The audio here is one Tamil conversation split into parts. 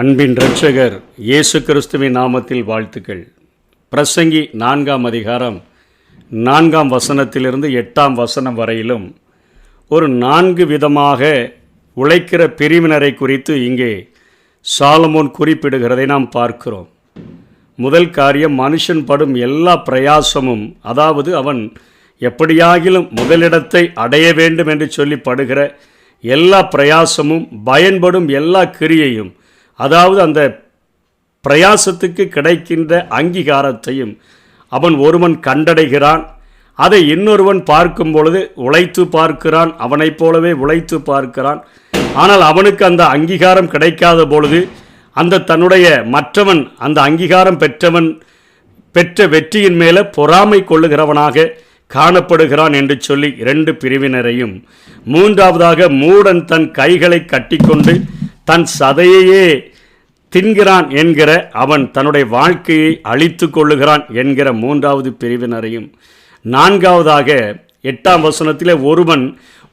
அன்பின் இரட்சகர் இயேசு கிறிஸ்துவின் நாமத்தில் வாழ்த்துக்கள். பிரசங்கி 4ஆம் அதிகாரம் 4ஆம் வசனத்திலிருந்து 8ஆம் வசனம் வரையிலும் ஒரு 4 விதமாக உழைக்கிற பிரிவினரை குறித்து இங்கே சாலமோன் குறிப்பிடுகிறதை நாம் பார்க்கிறோம். முதல் காரியம், மனுஷன் படும் எல்லா பிரயாசமும், அதாவது அவன் எப்படியாகிலும் முதலிடத்தை அடைய வேண்டும் என்று சொல்லி படுகிற எல்லா பிரயாசமும், பயன்படும் எல்லா கிரியையும், அதாவது அந்த பிரயாசத்துக்கு கிடைக்கின்ற அங்கீகாரத்தையும் அவன் ஒருவன் கண்டடைகிறான். அதை இன்னொருவன் பார்க்கும் பொழுது உழைத்து பார்க்கிறான், அவனைப் போலவே உழைத்து பார்க்கிறான். ஆனால் அவனுக்கு அந்த அங்கீகாரம் கிடைக்காத பொழுது அந்த தன்னுடைய மற்றவன் அந்த அங்கீகாரம் பெற்ற வெற்றியின் மேலே பொறாமை கொள்ளுகிறவனாக காணப்படுகிறான் என்று சொல்லி 2 பிரிவினரையும், மூன்றாவதாக மூடன் தன் கைகளை கட்டிக்கொண்டு தன் சதையையே தின்கிறான் என்கிற அவன் தன்னுடைய வாழ்க்கையை அழித்து கொள்ளுகிறான் என்கிற 3வது பிரிவினரையும், 4ஆவதாக 8ஆம் வசனத்திலே ஒருவன்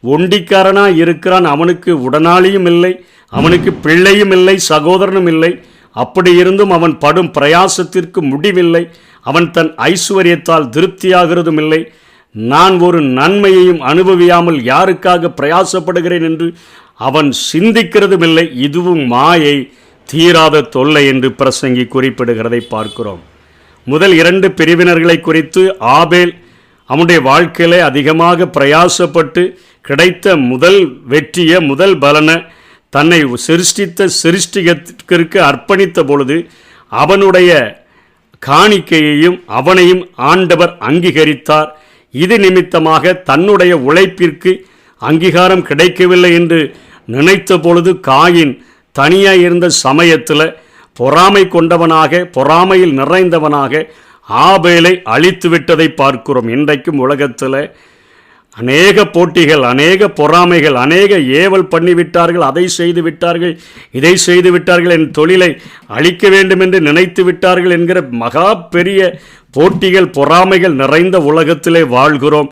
ஒண்டிக்காரனாக இருக்கிறான், அவனுக்கு உடனாளியும் இல்லை, அவனுக்கு பிள்ளையும் இல்லை, சகோதரனும் இல்லை, அப்படி இருந்தும் அவன் படும் பிரயாசத்திற்கு முடிவில்லை, அவன் தன் ஐஸ்வர்யத்தால் திருப்தியாகிறதும் இல்லை, நான் ஒரு நன்மையையும் அனுபவியாமல் யாருக்காக பிரயாசப்படுகிறேன் என்று அவன் சிந்திக்கிறதும் இல்லை, இதுவும் மாயை, தீராத தொல்லை என்று பிரசங்கி குறிப்பிடுகிறதை பார்க்கிறோம். முதல் 2 பிரிவினர்களை குறித்து ஆபேல் அவனுடைய வாழ்க்கையிலே அதிகமாக பிரயாசப்பட்டு கிடைத்த முதல் வெற்றியை, முதல் பலனை தன்னை சிருஷ்டிகத்திற்கு அர்ப்பணித்த பொழுது அவனுடைய காணிக்கையையும் அவனையும் ஆண்டவர் அங்கீகரித்தார். இது நிமித்தமாக தன்னுடைய உழைப்பிற்கு அங்கீகாரம் கிடைக்கவில்லை என்று நினைத்த பொழுது காயின் தனியாக இருந்த சமயத்தில் பொறாமை கொண்டவனாக, பொறாமையில் நிறைந்தவனாக ஆபேலை அழித்து விட்டதை பார்க்கிறோம். இன்றைக்கும் உலகத்தில் அநேக போட்டிகள், அநேக பொறாமைகள், அநேக ஏவல் பண்ணிவிட்டார்கள், அதை செய்து விட்டார்கள், இதை செய்து விட்டார்கள், என் தொழிலை அழிக்க வேண்டும் என்று நினைத்து விட்டார்கள் என்கிற மகா பெரிய போட்டிகள், பொறாமைகள் நிறைந்த உலகத்திலே வாழ்கிறோம்.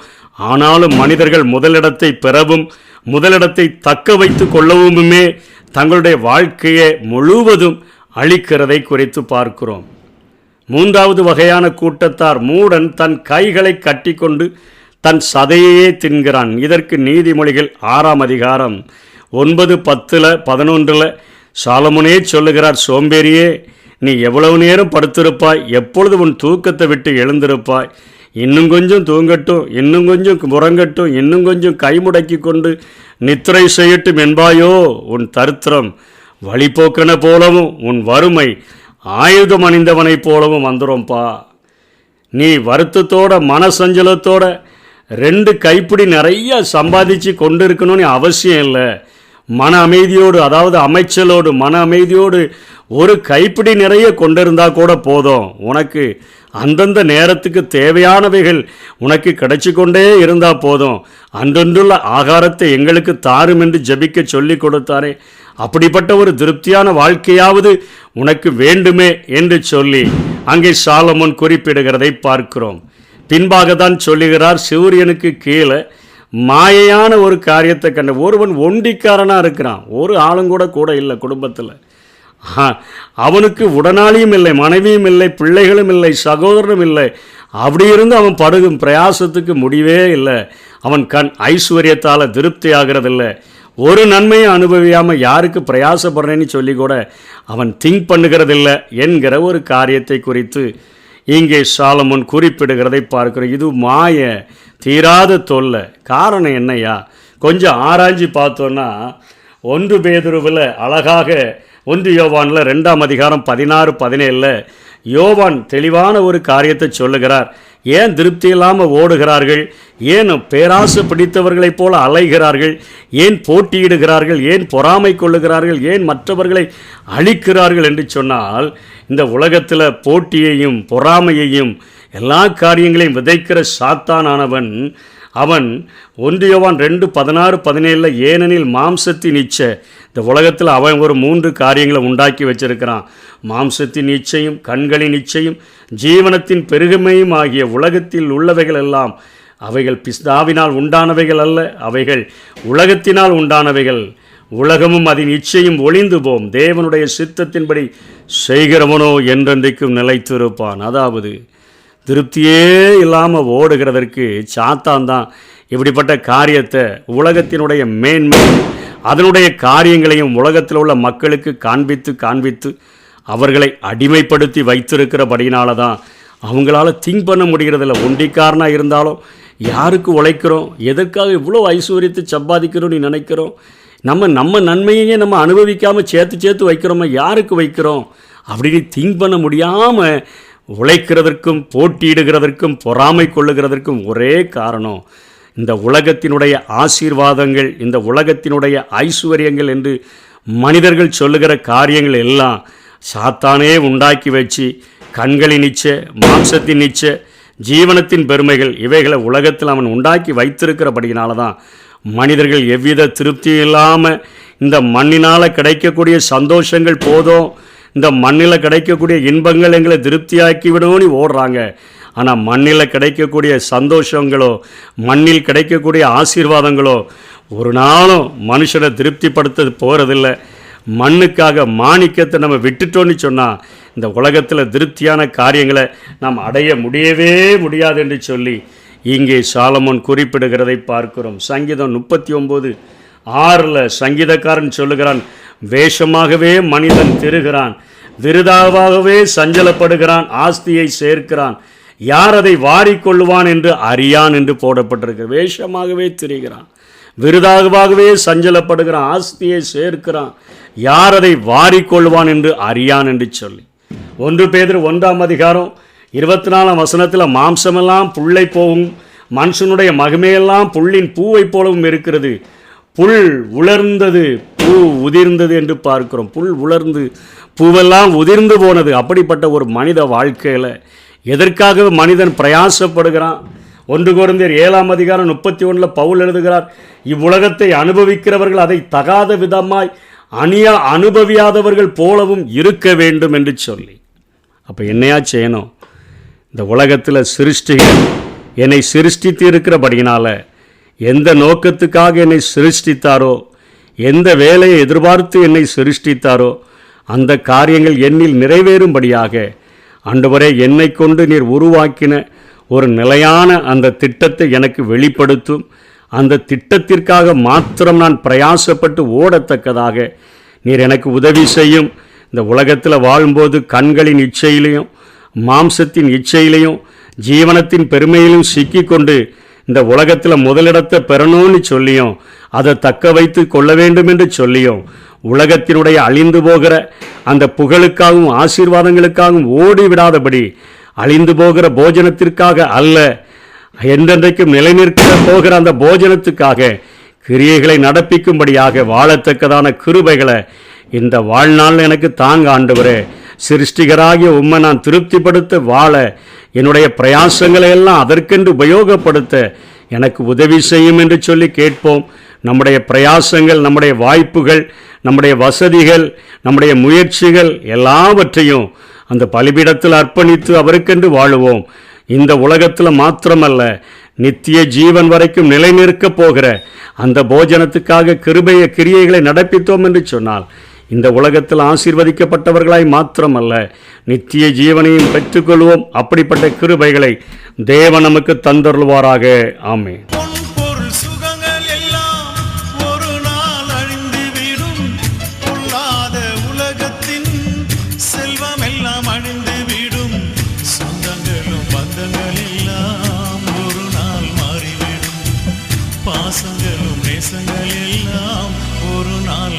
ஆனாலும் மனிதர்கள் முதலிடத்தை பெறவும் முதலிடத்தை தக்க வைத்து கொள்ளவுமே தங்களுடைய வாழ்க்கையை முழுவதும் அழிக்கிறதை குறித்து பார்க்கிறோம். 3வது வகையான கூட்டத்தார், மூடன் தன் கைகளை கட்டிக்கொண்டு தன் சதையையே தின்கிறான். இதற்கு நீதிமொழிகள் 6ஆம் அதிகாரம் 9, 10, 11 சாலமோனே சொல்லுகிறார், சோம்பேறியே, நீ எவ்வளவு நேரம் படுத்திருப்பாய், எப்பொழுது உன் தூக்கத்தை விட்டு எழுந்திருப்பாய், இன்னும் கொஞ்சம் தூங்கட்டும், இன்னும் கொஞ்சம் உறங்கட்டும், இன்னும் கொஞ்சம் கைமுடக்கி கொண்டு நித்திரை செய்யட்டும் என்பாயோ, உன் தரித்திரம் வழிபோக்கன போலவும் உன் வறுமை ஆயுதம் அணிந்தவனைப் போலவும் வந்துடும்பா. நீ வருத்தத்தோட மனசஞ்சலத்தோட 2 கைப்பிடி நிறைய சம்பாதிச்சு கொண்டு இருக்கணும்னு அவசியம் இல்லை. மன அமைதியோடு, அதாவது அமைச்சலோடு, மன அமைதியோடு ஒரு கைப்பிடி நிறைய கொண்டிருந்தா கூட போதும். உனக்கு அந்தந்த நேரத்துக்கு தேவையானவைகள் உனக்கு கிடைச்சி கொண்டே இருந்தால் போதும். அன்றொன்றுள்ள ஆகாரத்தை எங்களுக்கு தாரும் என்று ஜபிக்க சொல்லி கொடுத்தாரே, அப்படிப்பட்ட ஒரு திருப்தியான வாழ்க்கையாவது உனக்கு வேண்டுமே என்று சொல்லி அங்கே சாலமோன் குறிப்பிடுகிறதை பார்க்கிறோம். பின்பாக தான் சொல்லுகிறார், சூரியனுக்கு கீழே மாயையான ஒரு காரியத்தை கண்ட ஒருவன் ஒண்டிக்காரனாக இருக்கிறான், ஒரு ஆளுங்கூட இல்லை குடும்பத்தில், அவனுக்கு உடனாளியும் இல்லை, மனைவியும் இல்லை, பிள்ளைகளும் இல்லை, சகோதரனும் இல்லை, அப்படி இருந்து அவன் படுகும் பிரயாசத்துக்கு முடிவே இல்லை, அவன் கண் ஐஸ்வர்யத்தால் திருப்தி ஆகிறதில்லை, ஒரு நன்மையும் அனுபவியாமல் யாருக்கு பிரயாசப்படுறேன்னு சொல்லி கூட அவன் திங்க் பண்ணுகிறதில்லை என்கிற ஒரு காரியத்தை குறித்து இங்கே சாலமோன் குறிப்பிடுகிறதை பார்க்கிறோம். இது மாய, தீராத தொல்லை. காரணம் என்னையா? கொஞ்சம் ஆராய்ச்சி பார்த்தோன்னா 1 பேதுருவில் அழகாக 1 யோவானில் 2ஆம் அதிகாரம் 16, 17 யோவான் தெளிவான ஒரு காரியத்தை சொல்லுகிறார். ஏன் திருப்தி இல்லாமல் ஓடுகிறார்கள், ஏன் பேராசை பிடித்தவர்களைப் போல அலைகிறார்கள், ஏன் போட்டியிடுகிறார்கள், ஏன் பொறாமை கொள்ளுகிறார்கள், ஏன் மற்றவர்களை அழிக்கிறார்கள் என்று சொன்னால், இந்த உலகத்தில் போட்டியையும் பொறாமையையும் எல்லா காரியங்களையும் விதைக்கிற சாத்தானானவன் அவன் 1 யோவான் 2, 16, 17 ஏனெனில் மாம்சத்தின் இச்சை, இந்த உலகத்தில் அவன் ஒரு 3 காரியங்களை உண்டாக்கி வச்சிருக்கிறான். மாம்சத்தின் இச்சையும், கண்களின் இச்சையும், ஜீவனத்தின் பெருமையும் ஆகிய உலகத்தில் உள்ளவைகள் எல்லாம் அவைகள் பிதாவினால் உண்டானவைகள் அல்ல, அவைகள் உலகத்தினால் உண்டானவைகள். உலகமும் அதன் இச்சையும் ஒளிந்து போம், தேவனுடைய சித்தத்தின்படி செய்கிறவனோ என்றென்றைக்கும் நிலைத்திருப்பான். அதாவது திருப்தியே இல்லாமல் ஓடுகிறதற்கு சாத்தான் தான் இப்படிப்பட்ட காரியத்தை, உலகத்தினுடைய மேன்மை அதனுடைய காரியங்களையும் உலகத்தில் உள்ள மக்களுக்கு காண்பித்து அவர்களை அடிமைப்படுத்தி வைத்திருக்கிறபடினால தான் அவங்களால திங்க் பண்ண முடிகிறதில்ல. ஒண்டிக்காரனாக இருந்தாலும் யாருக்கு உழைக்கிறோம், எதற்காக இவ்வளோ ஐஸ்வர்யத்தை சம்பாதிக்கிறோம் நீ நினைக்கிறோம், நம்ம நன்மையே நம்ம அனுபவிக்காமல் சேர்த்து வைக்கிறோமா, யாருக்கு வைக்கிறோம் அப்படின்னு திங்க் பண்ண முடியாமல் உழைக்கிறதற்கும் போட்டியிடுகிறதற்கும் பொறாமை கொள்ளுகிறதற்கும் ஒரே காரணம் இந்த உலகத்தினுடைய ஆசீர்வாதங்கள், இந்த உலகத்தினுடைய ஐஸ்வர்யங்கள் என்று மனிதர்கள் சொல்லுகிற காரியங்கள் எல்லாம் சாத்தானே உண்டாக்கி வச்சு கண்களின் இச்சை, மாம்சத்தின் இச்சை, ஜீவனத்தின் பெருமைகள் இவைகளை உலகத்தில் அவன் உண்டாக்கி வைத்திருக்கிறபடினால தான் மனிதர்கள் எவ்வித திருப்தி இல்லாமல் இந்த மண்ணினால் கிடைக்கக்கூடிய சந்தோஷங்கள் போதும், இந்த மண்ணில் கிடைக்கக்கூடிய இன்பங்கள் எங்களை திருப்தியாக்கி விடணும்னு ஓடுறாங்க. ஆனால் மண்ணில் கிடைக்கக்கூடிய சந்தோஷங்களோ மண்ணில் கிடைக்கக்கூடிய ஆசீர்வாதங்களோ ஒரு நாளும் மனுஷனை திருப்திப்படுத்த போகிறதில்லை. மண்ணுக்காக மாணிக்கத்தை நம்ம விட்டுட்டோன்னு சொன்னால் இந்த உலகத்தில் திருப்தியான காரியங்களை நாம் அடைய முடியவே முடியாது என்று சொல்லி இங்கே சாலமோன் குறிப்பிடுகிறதை பார்க்கிறோம். சங்கீதம் 39:6 சங்கீதக்காரன் சொல்லுகிறான், வேஷமாகவே மனிதன் திருகிறான், விருதாவாகவே சஞ்சலப்படுகிறான், ஆஸ்தியை சேர்க்கிறான், யார் அதை வாரிக்கொள்ளுவான் என்று அறியான் என்று போடப்பட்டிருக்கு. வேஷமாகவே திரிகிறான், விருதாகவே சஞ்சலப்படுகிறான், ஆஸ்தியை சேர்க்கிறான், யார் அதை வாரிக்கொள்வான் என்று அறியான் என்று சொல்லி 1 பேதுரு 1:24 மாம்சமெல்லாம் புல்லை போகும், மனுஷனுடைய மகிமையெல்லாம் புல்லின் பூவை போலவும் இருக்கிறது, புல் உலர்ந்தது பூ உதிர்ந்தது என்று பார்க்கிறோம். புல் உலர்ந்து பூவெல்லாம் உதிர்ந்து போனது. அப்படிப்பட்ட ஒரு மனித வாழ்க்கையில் எதற்காக மனிதன் பிரயாசப்படுகிறான்? 1 கொரிந்தியர் 7:31 பவுல் எழுதுகிறார், இவ்வுலகத்தை அனுபவிக்கிறவர்கள் அதை தகாத விதமாய் அனுபவியாதவர்கள் போலவும் இருக்க வேண்டும் என்று சொல்லி. அப்போ என்னையா செய்யணும்? இந்த உலகத்தில் சிருஷ்டிகள் என்னை சிருஷ்டித்து இருக்கிறபடியினால எந்த நோக்கத்துக்காக என்னை சிருஷ்டித்தாரோ, எந்த வேலையை எதிர்பார்த்து என்னை சிருஷ்டித்தாரோ அந்த காரியங்கள் என்னில் நிறைவேறும்படியாக ஆண்டவரே என்னை கொண்டு நீர் உருவாக்கின ஒரு நிலையான அந்த திட்டத்தை எனக்கு வெளிப்படுத்தும். அந்த திட்டத்திற்காக மாத்திரம் நான் பிரயாசப்பட்டு ஓடத்தக்கதாக நீர் எனக்கு உதவி செய்யும். இந்த உலகத்தில் வாழும்போது கண்களின் இச்சையிலையும் மாம்சத்தின் இச்சையிலையும் ஜீவனத்தின் பெருமையிலும் சிக்கிக்கொண்டு இந்த உலகத்தில் முதலிடத்தை பெறணும்னு சொல்லியும் அதை தக்க வைத்து கொள்ள வேண்டும் என்று சொல்லியும் உலகத்தினுடைய அழிந்து போகிற அந்த புகழுக்காகவும் ஆசீர்வாதங்களுக்காகவும் ஓடிவிடாதபடி அழிந்து போகிற போஜனத்திற்காக அல்ல, என்றென்றைக்கும் நிலைநிற்க போகிற அந்த போஜனத்துக்காக கிரியைகளை நடப்பிக்கும்படியாக வாழத்தக்கதான கிருபைகளை இந்த வாழ்நாள் எனக்கு தாங்க ஆண்டவரே. சிருஷ்டிகராகிய உம்மை நான் திருப்திப்படுத்த வாழ என்னுடைய பிரயாசங்களை எல்லாம் அதற்கென்று உபயோகப்படுத்த எனக்கு உதவி செய்யும் என்று சொல்லி கேட்போம். நம்முடைய பிரயாசங்கள், நம்முடைய வாய்ப்புகள், நம்முடைய வசதிகள், நம்முடைய முயற்சிகள் எல்லாவற்றையும் அந்த பலிபீடத்தில் அர்ப்பணித்து அவருக்கென்று வாழுவோம். இந்த உலகத்தில் மாத்திரமல்ல, நித்திய ஜீவன் வரைக்கும் நிலைநிற்கப் போகிற அந்த போஜனத்துக்காக கிரியைகளை நடப்பித்தோம் என்று சொன்னால் இந்த உலகத்தில் ஆசீர்வதிக்கப்பட்டவர்களாய் மாத்திரமல்ல, நித்திய ஜீவனையும் பெற்றுக்கொள்வோம். அப்படிப்பட்ட கிருபைகளை தேவன் நமக்கு தந்தருள்வாராக. ஆமென். பாசங்களும் நேசங்கள் எல்லாம் ஒரு நாள்